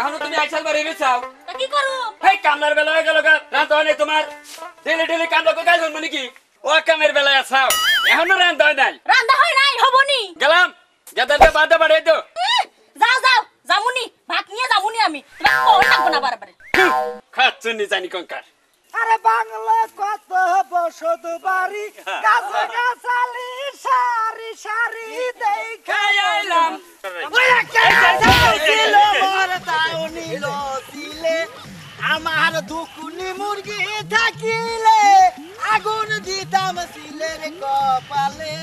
এখনো তুমি আইসাল বাড়ি গেছাও তা কি করু এই কামলার বেলা হয়ে গেল গা রাত হয় নাই তোমার ডেলি ডেলি কামলা কো গাইল মানে কি ও কামের বেলায় আছাও এখনো রাত হয় নাই রান্না হয় নাই হবনি গেলাম গেদারকে বাদে বাড়াই দাও যাও যাও যামুনি ভাত নিয়ে যামুনি আমি তোমার কোন লাগবো না বারবারে খাচ্ছুনি জানি কঙ্কার আরে বাংলা কত বসত বাড়ি গাছে গাছালি সারি সারি দেখাই আইলাম ওই একটা ছিল মোর তাও নিল দিলে আমার দুকুনি মুরগি থাকিলে আগুন দিতাম সিলের কপালে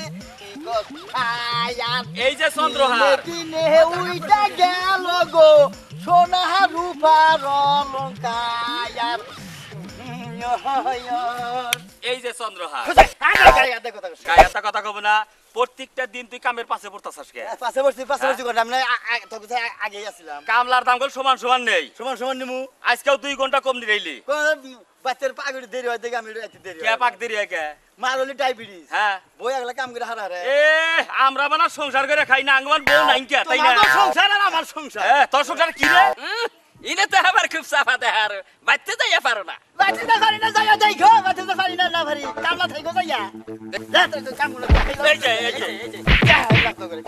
এই যে চন্দ্রহার দিনে উইটা গেল গো সোনা রূপার অলঙ্কার এই যে চন্দ্রহার কথা গায়াতা কথা কব না প্রত্যেকটা দিন তুই কামের পাশে পড়তাছস কে পাশে বসছি করলাম না আগেই আসছিলাম কামলার দাম গুলো সমান সমান নেই সমান সমান নিমু আজকেও 2 ঘন্টা কম দিলাইলি বাচ্চার পাগড়ি দেরি হয় দেখে আমি একটু দেরি কে পাক দেরি কে মার হলে ডায়াবেটিস হ্যাঁ বই আগলা কাম করে হারা রে এ আমরা বানা সংসার করে খাই না আঙ্গমান বউ নাই কে তাই না তোমার সংসার আর আমার সংসার তোর সংসার কি রে ইনে তো আবার খুব সাফা দেহার বাইতে যাইয়া পারো না বাচ্চাটা পারি না যাইয়া দেখো বাচ্চাটা পারি না না পারি কামলা থাইকো যাইয়া যা তো কাম করে এই যে যা রাখতো করে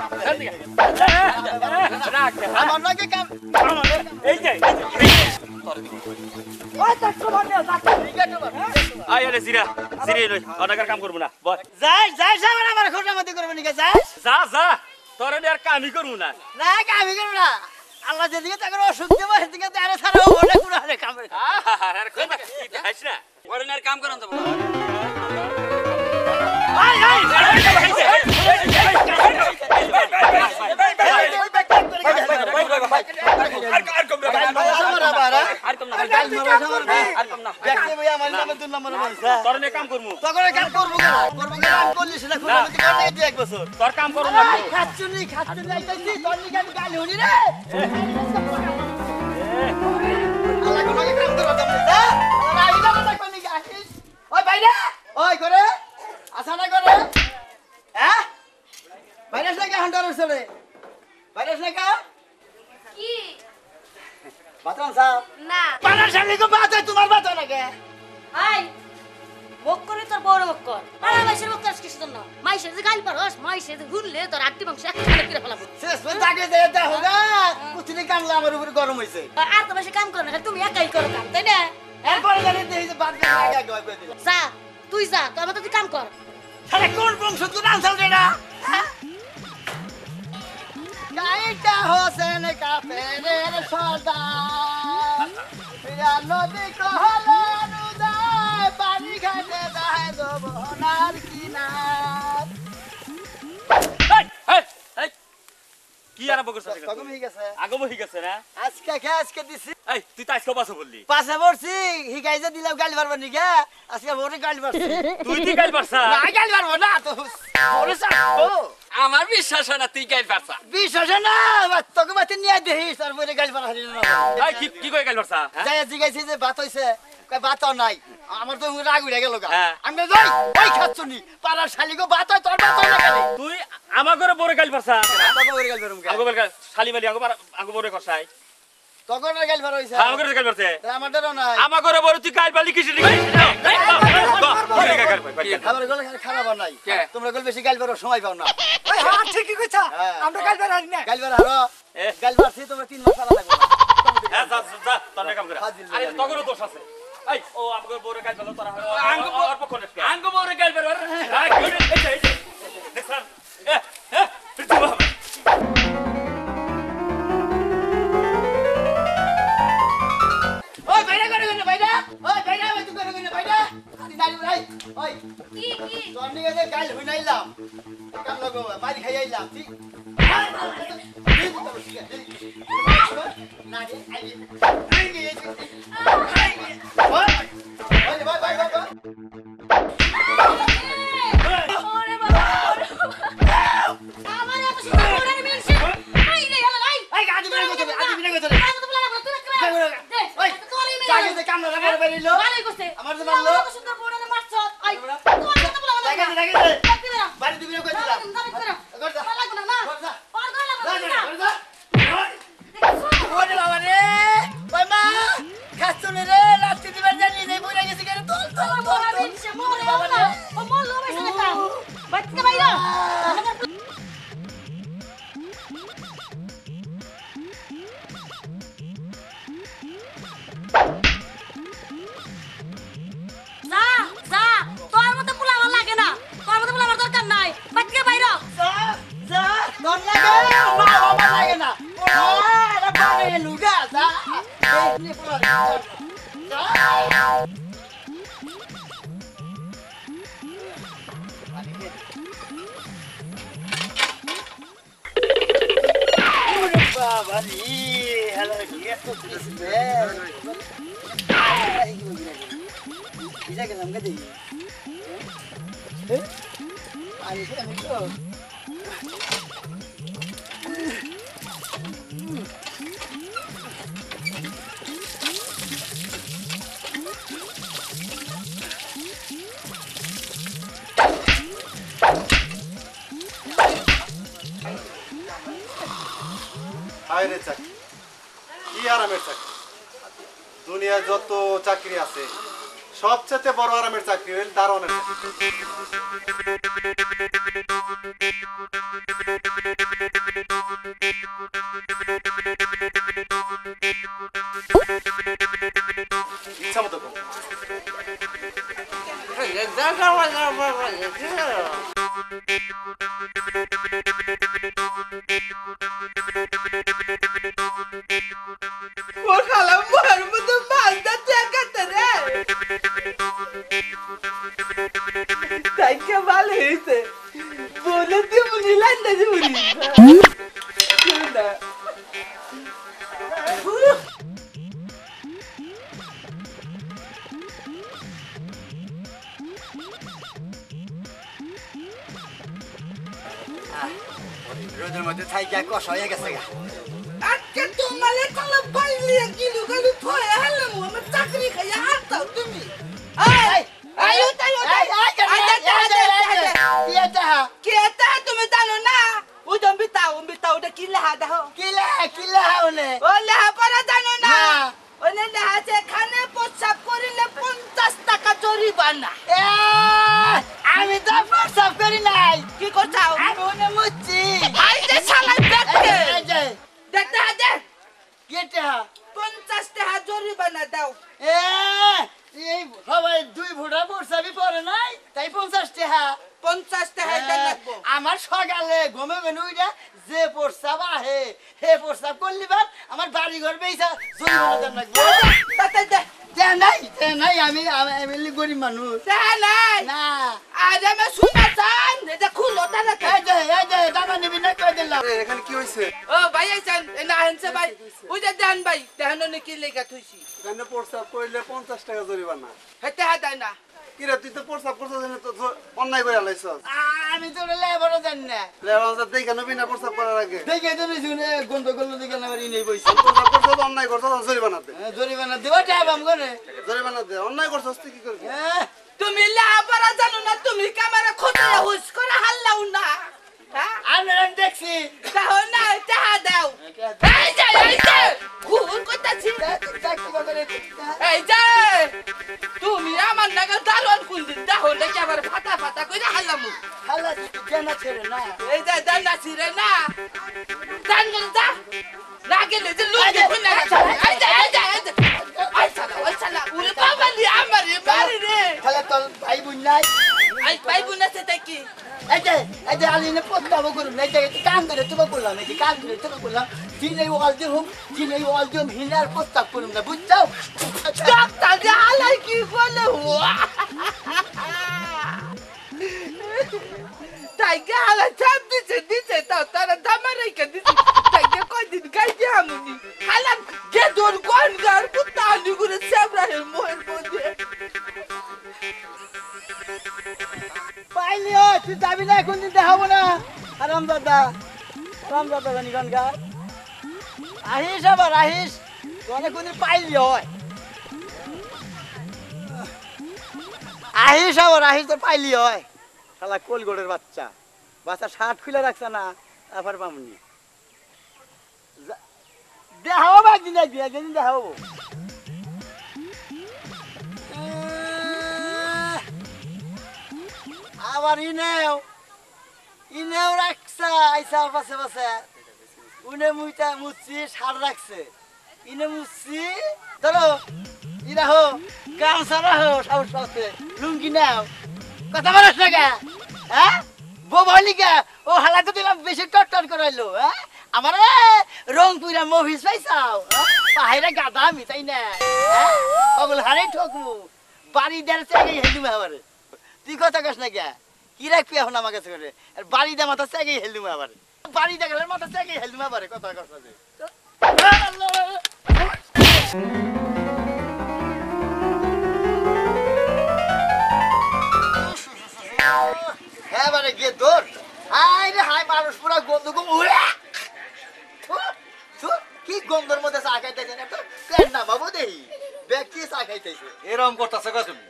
আমার নাকি কাম এই যে ওই দেখো মানে আয় আরে জিরা জিরে নই অনাকার কাম করব না বল যাই যাই সামনে আমার খোটা মতি করবে নিকে যাই যা যা তোরে আর কামই করব না না কামই করব না আল্লাহ যেদিকে তাকে অসুখ দেবো সেদিকে তারা সারা ওটা কোনো হারে কাম করে আর কই না কি হাইছ না ওরে আর কাম করন দেব আই আই তোর কাম করব না খাচ্ছুনি খাচ্ছুনি আইতাছি তোর নিকে আমি গালি হনি রে আল্লাহ কোন কাম করব না আল্লাহ আইলা না কোন নিকে আসিস ওই বাইরে ওই করে আসা না করে হ্যাঁ বাইরে থেকে হান্টার চলে বাইরে থেকে কি বাতন সাহেব না পানার সামনে কো বাত তোমার বাত লাগে আই বক করে তোর বড় বক কর আর মাইশের বক করছিস কিছু না মাইশের যে গালি পারস মাইশের যে ঘুরলে তোর আটটি মাংস একখানে করে ফেলাবো শেষ পর্যন্ত আগে দে দে হোগা কুতিনি কামলা আমার উপরে গরম হইছে আর তো বেশি কাম করো না তুমি একাই করো কাম তাই না এরপরে জানি দেই যে বাদ দিয়ে আগে আগে কই দিলাম যা তুই যা তোর মতো তুই কাম কর সারা কোন বংশ তুই আনছল রে না গাইটা হোসেন কা পেরের সর্দার পিয়া নদী কহলে নুদায় পানি ঘাটে যায় দোবনার কিনার কি আর বকছ কখন হয়ে গেছে আগে বহি গেছে না আজকে দিছি এই তুই তো আজকে বাসা বললি পাশে পড়ছি হিগাই যে দিলাম গালি পারবো নি গে আজকে বড় গালি পারছি তুই তুই গাইল পারছা না গালি পারবো না তো বড় সাথে আমার বিশ্বাস হয় না তুই গাইল পারছা বিশ্বাস না তোকে বাতে নিয়ে দেখিস তারপরে গালি পারা হারিয়ে না এই কি কই গাইল পারছা যাই জিগাইছি যে ভাত হইছে কই ভাত নাই আমার তো রাগ উড়ে গেল গা হ্যাঁ। আমি যাই ওই খাচ্ছনি পাড়ার শালিগো ভাত হয় তোর ভাত হয় না কেন তুই আমার ঘরে বড় গাইল পারছা তোকে বলে গালি পারুম আগে বল শালি মালি আগে বড় করছাই তোকে গালি পার হইছে আমার ঘরে গাইল পারছে আমাদেরও নাই আমার ঘরে বড় তুই গাইল পালি কিসের আমার গলে খারাপ নাই তোমরা গল বেশি গালি পারো সময় পাও না ওই হ্যাঁ ঠিকই কইছা আমরা কাল বের হারি না গালি পার হারো গালি পারছি তোমরা 3 মাস লাগবে হ্যাঁ যা তোর কাম করে আরে তগরও দোষ আছে এই ও আমগো বড় গাইল পালো তোরা অল্প করে আঙ্গো বড় গাইল পালো এই দেখছান তুই বাবা ওই বাইরে করে গনে বাইরে ওই বাইরে ওই তুই করে গনে বাইরে আদি দাঁড়ি ভাই ওই কি কি তোর নিয়ে যে গাল হইনাইলাম কাম লাগো মারি খাই আইলাম ঠিক না রে আই ওরে বাবা আমার এত সুন্দর বড় মিলছে আই রে হলো লাই আই গাদি বিনা কইতে আদি বিনা কইতে আই তো বলা তুই করে দে ওই তোরই মিল কাকে যে কাম না করে বেরিলো ভালোই করছে আমার যে মারলো এত সুন্দর বড় মারছ আই তোর তো বলা লাগে লাগে বাড়ি দিবি না কইছিলাম লাগবে না না করজা আর লাগবে না করজা ওরে বাবা রে বাবা রে হ্যালো কি করতেছিস রে ইজা গেলাম গাদি আমি কি আমি তো আরে চাকরি কি আরামের চাকরি দুনিয়ায় যত চাকরি আছে সবচেয়ে বড় আরামের চাকরি হইল দারোয়ানের ইচ্ছা মতো রোদের মধ্যে থাইকা কষ হয়ে গেছে গা আজকে তোমালে তাহলে বাইরে গিলু গেলু থয়ে হলাম আমার চাকরি খাইয়া হাঁটাও তুমি এই আয়ো তাই কেতা তুমি জানো না উদম বিতাও ওটা কি লেহা দাও কিলা ওনে ও লেহা পড়া জানো না ওনে লেহা যে খানে প্রস্রাব করিলে 50 টাকা জরিমানা আমি তো প্রস্রাব করি নাই কি করছাও আমি ওনে মুচ্ছি আই যে শালা দেখতে এই যে দেখতে হাতে কেটা 50 টাকা জরিমানা দাও এই সবাই 2 ফুটা প্রস্রাবই পড়ে নাই তাই 50 টাকা 50 টাকা লাগবো আমার সকালে ঘুমে বেনুইটা যে প্রস্রাব আহে হে প্রস্রাব করলি বাদ আমার বাড়ি ঘর বেইছা জরিমানা দেন লাগবে তাতে দে নাই আমি গরিব মানুষ নাই না আজ আমি শুনে চান এটা খুলো তাহলে এই যে দাদা নিবি না কই দিলাম এখানে কি হইছে ও ভাই আইছেন না আনছে ভাই ওই যে দেন ভাই দেহন কি লেখা থইছি এখানে প্রস্তাব করলে 50 টাকা জরিমানা হেতে হাদাই না কি রে তুই তো প্রস্তাব করছস না তো অন্যায় করে আলাইছস আমি তো লেবারও জানি না লেবারটা দেখে নবি না প্রস্তাব করার আগে দেখে তুমি শুনে গন্ডগোল দিকে না বাড়ি নেই বইছি প্রস্তাব করছস অন্যায় করছস জরিমানা দে জরিমানা দেবা টাইম করে জরিমানা দে অন্যায় করছস তুই কি করবি তুমি লাপারা জানো না তুমি ক্যামেরা খোঁজে হুস করে হাল্লাও না হ্যাঁ আমি দেখছি তাও না টাকা দাও এই যে ভুল করতেছি এই যে তুমি আমার নাগাল দারোয়ান কুন্দিন দাও না ক্যামেরা ফাটা করে হাল্লামু হালা কেনা ছেড়ে না এই যে দান্না ছিরে না দান্না দা লাগেলে যে লুকি খুলে গেছে এই চালা উরে বাবা লি আমারে মারি রে তাহলে তোর ভাই বোন নাই আই ভাই বোন আছে দেখি এই যে আলিনে পদ্মাবো করুন এই যে কাম করে তুমি বললাম এই যে কাম করে তুমি বললাম দিনে ওয়াল দিম হিনার প্রস্তাব করুন না বুঝছাও ডাক্তার যে হালাই কি বলে তাইকে হালা চাপ দিছে তাও তারা দামা রেখে দিছে তাইকে কয়দিন গাইতে আমুনি হালা গে দোর কোন গার কুত্তা আনি করে সেবরাহের মোহের মধ্যে পাইলি ও তুই যাবি না এখন দিন দেখাবো না রামদাদা জানি গনগা আহিস আবার আহিস তোনে কোনদিন পাইলি হয় আহিস আবার আহিস তো পাইলি হয় শালা কোলগোড়ের বাচ্চা শার্ট খুলে রাখছে না আবার পামনি দেখাবো বা একদিন একদিন দেখাবো আবার ইনেও রাখছে আইসা পাশে উনে মুচ্ছি সার রাখছে ইনে মুচ্ছি ধরো ইরা হো গামছা রাখো সাহস আছে লুঙ্গি নাও কথা বলাস না কে হ্যাঁ বলি কে ও হালা তো দিলাম বেশি টট্টর করাইলো হ্যাঁ আমার রংপুরা মহিষ পাইছাও পাহাড়ে গাধা আমি তাই না পাগল হারে ঠকমু বাড়ি দেড় চাগে হেলুম আবারে তুই কথা কস না কে কি রাখবি এখন আমার কাছে করে আর বাড়ি দে মাথা চাগে হেলুম আবারে বাড়ি দেখালে মাথা চাগে হেলুম আবারে কথা কস না যে হ্যাঁ মানে গিয়ে তোর হাই রে হাই মানুষ পুরা গন্ধ গম কি গন্ধর মধ্যে চা খাইতেছে না তো পেট না বাবু দেই ব্যক্তি চা খাইতেছে এরকম করতেছে কত তুমি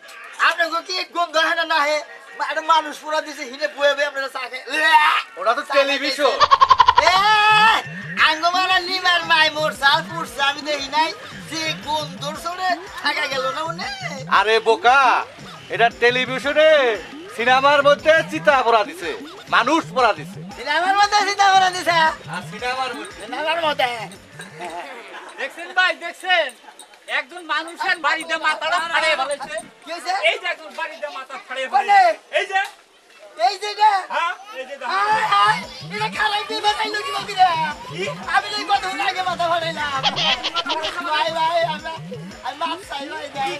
আপনাকে কি গন্ধ হয় না হে একটা মানুষ পুরা দিছে হিনে বয়ে বয়ে আপনারা চা খাই ওটা তো টেলিভিশন আঙ্গমারা নিমার মাই মোর সাল পুরসা আমি দেখি নাই যে গন্ধর সরে থাকা গেল না মনে আরে বোকা এটা টেলিভিশনে সিনেমার মধ্যে চিতা পড়া দিছে মানুষ পড়া দিছে সিনেমার মধ্যে সীতা ভরা দিছে আর সিনেমার মধ্যে সিনেমার মধ্যে দেখছেন ভাই দেখছেন একজন মানুষের বাড়িতে মাথাটা ফাড়িয়ে ফেলেছে কি হয়েছে এই যে একজন বাড়িতে মাথা ফাড়িয়ে কোনে? ফেলেছে এই যে এই যেটা হ্যাঁ এই যে দেখো। হাই হাই এটা খারাপ কি বানাইলো কি বলবি রে আমি এই কথা আগে মাথা ফাটাইলাম ভাই ভাই আমি মাছ চাই ভাই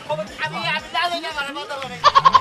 আমি জানি না আমার মাথা ফাটাই